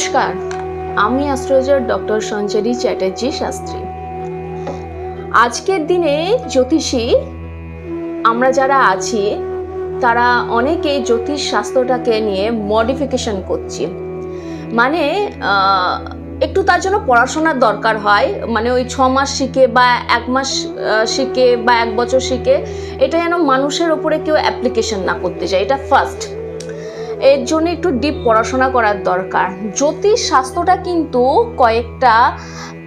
নমস্কার, আমি astrologer doctor সঞ্চারী চ্যাটার্জি শাস্ত্রী। আজকের দিনে জ্যোতিষী আমরা যারা আছি তারা অনেকেই জ্যোতিষ শাস্ত্রটাকে নিয়ে মডিফিকেশন করছি। মানে একটু তার জন্য পড়াশোনার দরকার হয়, মানে ওই 6 মাস শিখে বা 1 মাস শিখে বা 1 বছর শিখে এটা যেন মানুষের ওপরে কেউ অ্যাপ্লিকেশন না করতে যায়, এটা ফার্স্ট। এর জন্য একটু ডিপ পড়াশোনা করার দরকার। জ্যোতিষ শাস্ত্রটা কিন্তু কয়েকটা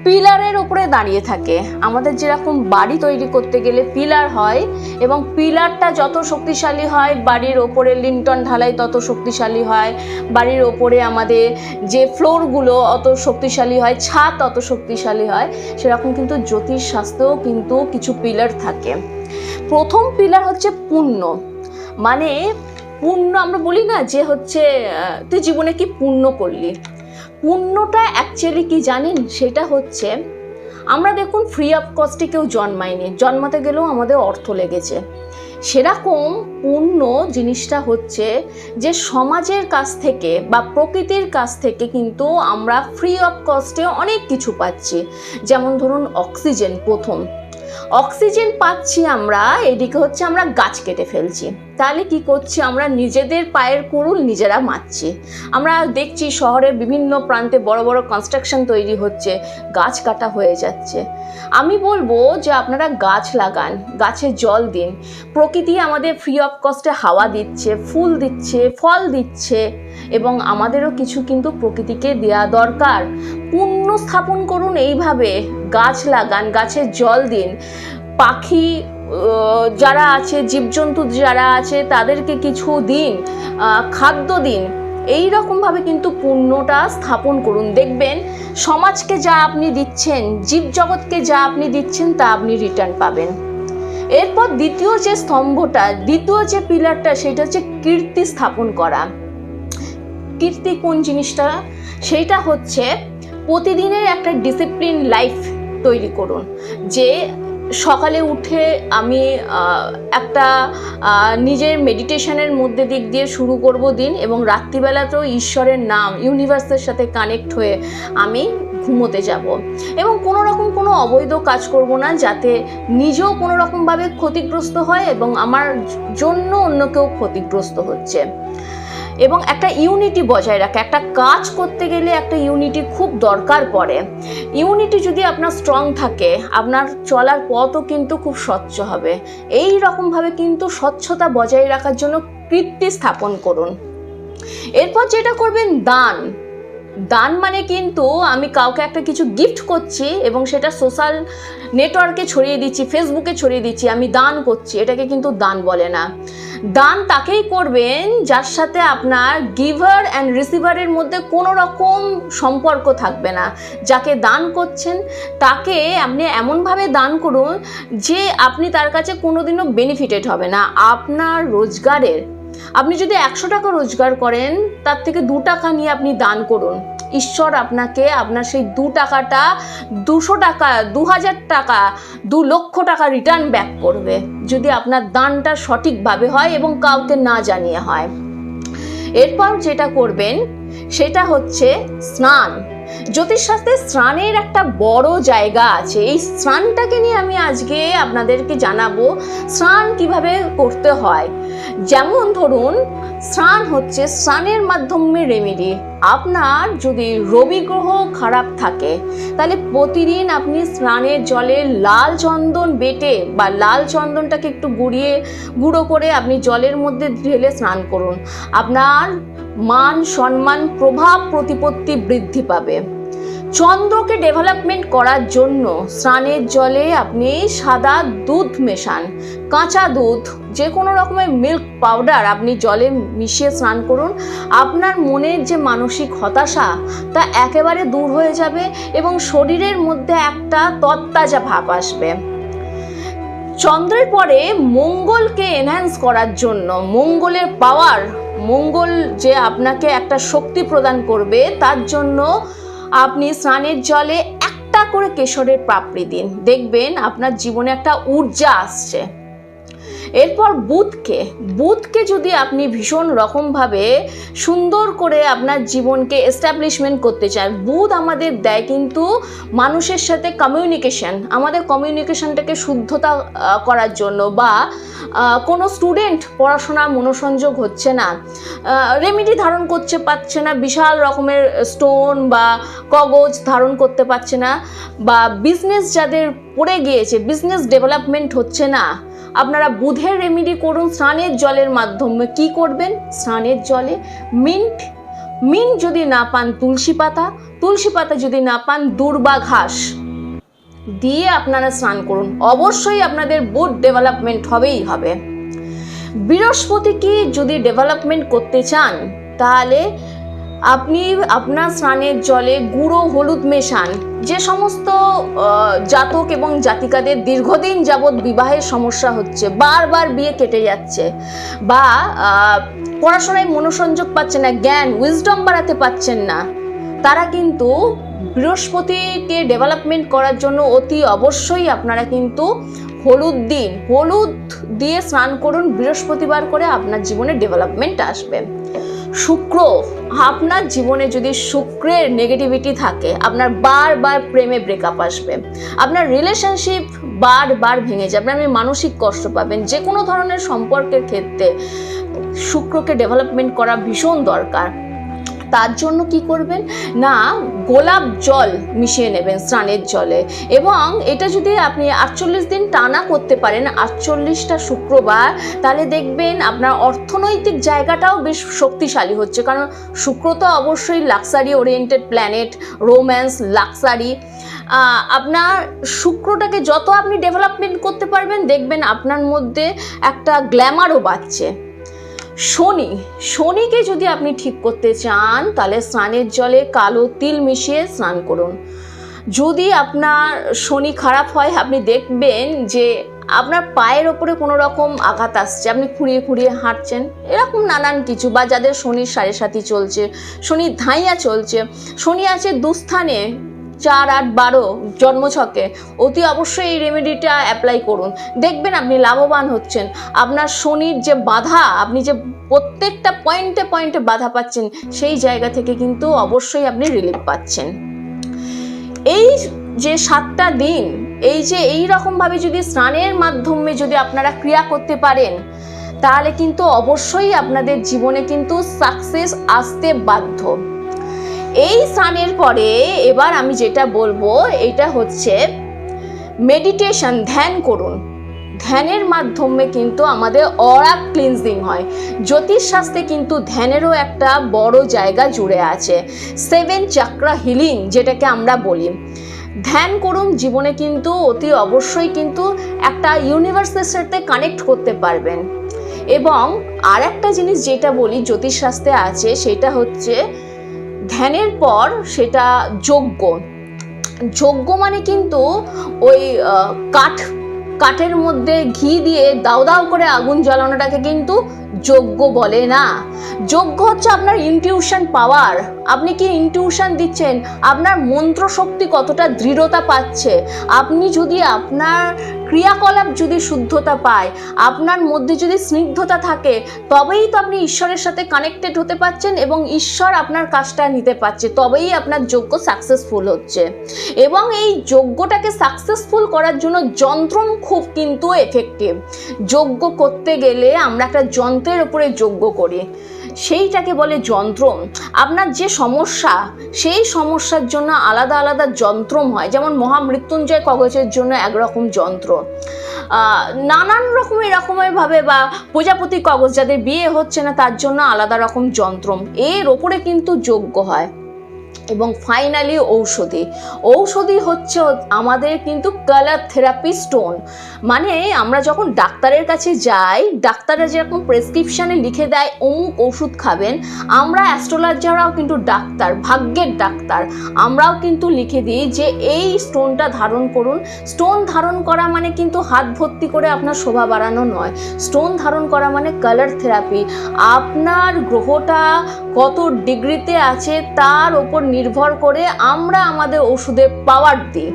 পিলারের উপরে দাঁড়িয়ে থাকে। আমাদের যেরকম বাড়ি তৈরি করতে গেলে পিলার হয়, এবং পিলারটা যত শক্তিশালী হয় বাড়ির ওপরে লিন্টন ঢালাই তত শক্তিশালী হয়, বাড়ির ওপরে আমাদের যে ফ্লোরগুলো অত শক্তিশালী হয়, ছাদ তত শক্তিশালী হয়। সেরকম কিন্তু জ্যোতিষ শাস্ত্রেও কিন্তু কিছু পিলার থাকে। প্রথম পিলার হচ্ছে পুণ্য। মানে পুণ্য আমরা বলি না যে হচ্ছে তুই জীবনে কি পুণ্য করলি। পুণ্যটা অ্যাকচুয়ালি কি জানেন? সেটা হচ্ছে আমরা দেখুন ফ্রি অফ কস্টে কেউ জন্মায়নি, জন্মাতে গেলেও আমাদের অর্থ লেগেছে। সেরকম পুণ্য জিনিসটা হচ্ছে যে সমাজের কাছ থেকে বা প্রকৃতির কাছ থেকে কিন্তু আমরা ফ্রি অফ কস্টে অনেক কিছু পাচ্ছি। যেমন ধরুন অক্সিজেন, প্রথম অক্সিজেন পাচ্ছি আমরা, এদিকে হচ্ছে আমরা গাছ কেটে ফেলছি। তাহলে কি করছি? আমরা নিজেদের পায়ের কুড়ুল নিজেরা মারছি। আমরা দেখছি শহরের বিভিন্ন প্রান্তে বড় বড় কনস্ট্রাকশন তৈরি হচ্ছে, গাছ কাটা হয়ে যাচ্ছে। আমি বলবো যে আপনারা গাছ লাগান, গাছে জল দিন। প্রকৃতি আমাদের ফ্রি অফ কস্টে হাওয়া দিচ্ছে, ফুল দিচ্ছে, ফল দিচ্ছে, এবং আমাদেরও কিছু কিন্তু প্রকৃতিকে দেওয়া দরকার। পুণ্য স্থাপন করুন এইভাবে, গাছ লাগান, গাছে জল দিন, পাখি যারা আছে, জীবজন্তু যারা আছে তাদেরকে কিছু দিন, খাদ্য দিন। এই রকমভাবে কিন্তু পুণ্যটা স্থাপন করুন। দেখবেন সমাজকে যা আপনি দিচ্ছেন, জীবজগৎকে যা আপনি দিচ্ছেন তা আপনি রিটার্ন পাবেন। এরপর দ্বিতীয় যে স্তম্ভটা, দ্বিতীয় যে পিলারটা, সেটা হচ্ছে কীর্তি স্থাপন করা। কীর্তি কোন জিনিসটা? সেইটা হচ্ছে প্রতিদিনের একটা ডিসিপ্লিন লাইফ তৈরি করুন। যে সকালে উঠে আমি একটা নিজের মেডিটেশনের মধ্যে দিক দিয়ে শুরু করব দিন, এবং রাত্রিবেলাতেও ঈশ্বরের নাম, ইউনিভার্সের সাথে কানেক্ট হয়ে আমি ঘুমোতে যাব, এবং কোনো রকম কোনো অবৈধ কাজ করব না, যাতে নিজেও কোনো রকমভাবে ক্ষতিগ্রস্ত হয় এবং আমার জন্য অন্য কেউ ক্ষতিগ্রস্ত হচ্ছে। এবং একটা ইউনিটি বজায় রাখা। একটা কাজ করতে গেলে একটা ইউনিটি খুব দরকার পড়ে। ইউনিটি যদি আপনার স্ট্রং থাকে, আপনার চলার পথও কিন্তু খুব স্বচ্ছ হবে। এই রকমভাবে কিন্তু স্বচ্ছতা বজায় রাখার জন্য কীর্তি স্থাপন করুন। এরপর যেটা করবেন, দান। দান মানে কিন্তু আমি কাউকে একটা কিছু গিফট করছি এবং সেটা সোশ্যাল নেটওয়ার্কে ছড়িয়ে দিচ্ছি, ফেসবুকে ছড়িয়ে দিচ্ছি, আমি দান করছি, এটাকে কিন্তু দান বলে না। দান তাকেই করবেন যার সাথে আপনার গিভার অ্যান্ড রিসিভারের মধ্যে কোনো রকম সম্পর্ক থাকবে না। যাকে দান করছেন তাকে আপনি এমনভাবে দান করুন যে আপনি তার কাছে কোনোদিনও বেনিফিটেড হবে না। আপনার রোজগারের, আপনি যদি 100 টাকা রোজগার করেন, তার থেকে 2 টাকা নিয়ে আপনি দান করুন। ঈশ্বর আপনাকে আপনার সেই 2 টাকাটা 200 টাকা, 2000 টাকা, 2 লক্ষ টাকা রিটার্ন ব্যাক করবে, যদি আপনার দানটা সঠিকভাবে হয় এবং কাউকে না জানিয়ে হয়। এরপর যেটা করবেন সেটা হচ্ছে স্নান। জ্যোতিষশাস্ত্রে স্নানের একটা বড় জায়গা আছে। এই স্নানটাকে নিয়ে আমি আজকে আপনাদেরকে জানাবো স্নান কিভাবে করতে হয়। যেমন ধরুন, স্নান হচ্ছে স্নানের মাধ্যমে রেমেডি। আপনার যদি রবি গ্রহ খারাপ থাকে তাহলে প্রতিদিন আপনি স্নানের জলে লাল চন্দন বেটে বা লাল চন্দনটাকে একটু গুঁড়ো করে আপনি জলের মধ্যে ঢেলে স্নান করুন। আপনার মান সম্মান, প্রভাব প্রতিপত্তি বৃদ্ধি পাবে। চন্দ্রকে ডেভেলপমেন্ট করার জন্য স্নানের জলে আপনি সাদা দুধ মেশান, কাঁচা দুধ, যে কোনো রকমের মিল্ক পাউডার আপনি জলে মিশিয়ে স্নান করুন। আপনার মনের যে মানসিক হতাশা তা একেবারে দূর হয়ে যাবে এবং শরীরের মধ্যে একটা তরতাজা ভাব আসবে। চন্দ্রের পরে মঙ্গলকে এনহ্যান্স করার জন্য, মঙ্গলের পাওয়ার, মঙ্গল যে আপনাকে একটা শক্তি প্রদান করবে, তার জন্য আপনি স্নানের জলে একটা করে কেশরের পাপড়ি দিন। দেখবেন আপনার জীবনে একটা ঊর্জা আসছে। এরপর বুধকে যদি আপনি ভীষণ রকমভাবে সুন্দর করে আপনার জীবনকে এস্টাবলিশমেন্ট করতে চান, বুধ আমাদের দেয় কিন্তু মানুষের সাথে কমিউনিকেশন, আমাদের কমিউনিকেশনটাকে শুদ্ধতা করার জন্য, বা কোনো স্টুডেন্ট পড়াশোনা মনোসংযোগ হচ্ছে না, রেমেডি ধারণ করতে পারছে না, বিশাল রকমের স্টোন বা কাগজ ধারণ করতে পারছে না, বা বিজনেস যাদের পড়ে গিয়েছে, বিজনেস ডেভেলপমেন্ট হচ্ছে না, আপনারা বুধের রেমেডি করুন স্নানের জলের মাধ্যমে। কি করবেন? স্নানের জলে মিন্ট যদি না পান তুলসী পাতা যদি না পান দূর্বা ঘাস দিয়ে আপনারা স্নান করুন, অবশ্যই আপনাদের বুধ ডেভেলপমেন্ট হবেই হবে। বৃহস্পতিকে যদি ডেভেলপমেন্ট করতে চান তাহলে আপনি আপনার স্নানের জলে গুঁড়ো হলুদ মেশান। যে সমস্ত জাতক এবং জাতিকাদের দীর্ঘদিন যাবৎ বিবাহের সমস্যা হচ্ছে, বারবার বিয়ে কেটে যাচ্ছে, বা পড়াশোনায় মনোসংযোগ পাচ্ছে না, জ্ঞান উইজডম বাড়াতে পারছেন না, তারা কিন্তু বৃহস্পতিকে ডেভেলপমেন্ট করার জন্য অতি অবশ্যই আপনারা কিন্তু হলুদ দিয়ে স্নান করুন বৃহস্পতিবার করে, আপনার জীবনে ডেভেলপমেন্ট আসবে। শুক্র, আপনার জীবনে যদি শুক্রের নেগেটিভিটি থাকে, আপনার বারবার প্রেমে ব্রেকআপ আসবে, আপনার রিলেশনশিপ বারবার ভেঙে যাবে, আপনি মানসিক কষ্ট পাবেন। যে কোনো ধরনের সম্পর্কের ক্ষেত্রে শুক্রকে ডেভেলপমেন্ট করা ভীষণ দরকার। তার জন্য কি করবেন না, গোলাপ জল মিশিয়ে নেবেন স্নানের জলে, এবং এটা যদি আপনি 48 দিন টানা করতে পারেন, 48টা শুক্রবার, তাহলে দেখবেন আপনার অর্থনৈতিক জায়গাটাও বেশ শক্তিশালী হচ্ছে। কারণ শুক্র তো অবশ্যই luxury oriented planet, romance, luxury. আপনার শুক্রটাকে যত আপনি ডেভেলপমেন্ট করতে পারবেন, দেখবেন আপনার মধ্যে একটা গ্ল্যামারও বাড়ছে। শনিকে যদি আপনি ঠিক করতে চান তাহলে স্নানের জলে কালো তিল মিশিয়ে স্নান করুন। যদি আপনার শনি খারাপ হয়, আপনি দেখবেন যে আপনার পায়ের ওপরে কোনো রকম আঘাত আসছে, আপনি খুঁড়িয়ে হাঁটছেন, এরকম নানান কিছু, বা যাদের শনির 7.5 চলছে, শনির ধাইয়া চলছে, শনি আছে দুস্থানে 4, 8, 12 জন্মছকে, অতি অবশ্যই এই রেমেডিটা অ্যাপ্লাই করুন, দেখবেন আপনি লাভবান হচ্ছেন। আপনার শনির যে বাধা, আপনি যে প্রত্যেকটা পয়েন্টে বাধা পাচ্ছেন, সেই জায়গা থেকে কিন্তু অবশ্যই আপনি রিলিফ পাচ্ছেন। এই যে 7টা দিন, এই রকমভাবে যদি স্নানের মাধ্যমে যদি আপনারা ক্রিয়া করতে পারেন, তাহলে কিন্তু অবশ্যই আপনাদের জীবনে কিন্তু সাকসেস আসতে বাধ্য। এই স্নানের পরে এবার আমি যেটা বলবো, এটা হচ্ছে মেডিটেশন, ধ্যান করুন। ধ্যানের মাধ্যমে কিন্তু আমাদের অরা ক্লিনজিং হয়। জ্যোতিষশাস্ত্রে কিন্তু ধ্যানেরও একটা বড় জায়গা জুড়ে আছে, 7 চাকরা হিলিং যেটাকে আমরা বলি। ধ্যান করুন, জীবনে কিন্তু অতি অবশ্যই কিন্তু একটা ইউনিভার্সের সাথে কানেক্ট করতে পারবেন। এবং আর একটা জিনিস যেটা বলি জ্যোতিষশাস্ত্রে আছে, সেটা হচ্ছে ধ্যানের পর সেটা যজ্ঞ মানে কিন্তু ওই কাঠের মধ্যে ঘি দিয়ে দাও করে আগুন জ্বালানোটাকে কিন্তু যজ্ঞ বলে না। যজ্ঞ হচ্ছে আপনার ইনটিউশন পাওয়ার, আপনি কি ইনটিউশন দিচ্ছেন, আপনার মন্ত্র শক্তি কতটা দৃঢ়তা পাচ্ছে, আপনি যদি আপনার ক্রিয়াকলাপ যদি শুদ্ধতা পায়, আপনার মধ্যে যদি স্নিগ্ধতা থাকে, তবেই তো আপনি ঈশ্বরের সাথে কানেক্টেড হতে পারছেন এবং ঈশ্বর আপনার কাজটা নিতে পারছে, তবেই আপনার যজ্ঞ সাকসেসফুল হচ্ছে। এবং এই যজ্ঞটাকে সাকসেসফুল করার জন্য যন্ত্রম খুব কিন্তু এফেক্টিভ। যজ্ঞ করতে গেলে আমরা একটা যন্ত্রের উপরে যজ্ঞ করি, সেইটাকে বলে যন্ত্রম। আপনার যে সমস্যা, সেই সমস্যার জন্য আলাদা আলাদা যন্ত্রম হয়। যেমন মহামৃত্যুঞ্জয় কবচের জন্য একরকম যন্ত্র, নানান রকম এরকমের ভাবে, বা প্রজাপতি কবচ যাদের বিয়ে হচ্ছে না তার জন্য আলাদা রকম যন্ত্রম, এর ওপরে কিন্তু যজ্ঞ হয়। এবং ফাইনালি ঔষধি হচ্ছে আমাদের কিন্তু কালার থেরাপি স্টোন। মানে আমরা যখন ডাক্তারের কাছে যাই, ডাক্তাররা যেরকম প্রেসক্রিপশানে লিখে দেয় অমুক ওষুধ খাবেন, আমরা অ্যাস্ট্রোলজাররাও কিন্তু ডাক্তার, ভাগ্যের ডাক্তার, আমরাও কিন্তু লিখে দিই যে এই স্টোনটা ধারণ করুন। স্টোন ধারণ করা মানে কিন্তু হাত ভর্তি করে আপনার শোভা বাড়ানো নয়, স্টোন ধারণ করা মানে কালার থেরাপি। আপনার গ্রহটা কত ডিগ্রিতে আছে তার ওপর নির্ভর করে আমরা আমাদের ওষুধের পাওয়ার দিই।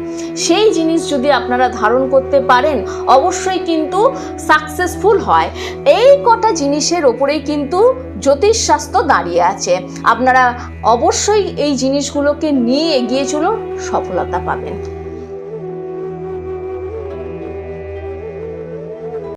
সেই জিনিস যদি আপনারা ধারণ করতে পারেন অবশ্যই কিন্তু সাকসেসফুল হয়। এই কটা জিনিসের ওপরেই কিন্তু জ্যোতিষশাস্ত্র দাঁড়িয়ে আছে। আপনারা অবশ্যই এই জিনিসগুলোকে নিয়ে এগিয়ে চলুন, সফলতা পাবেন।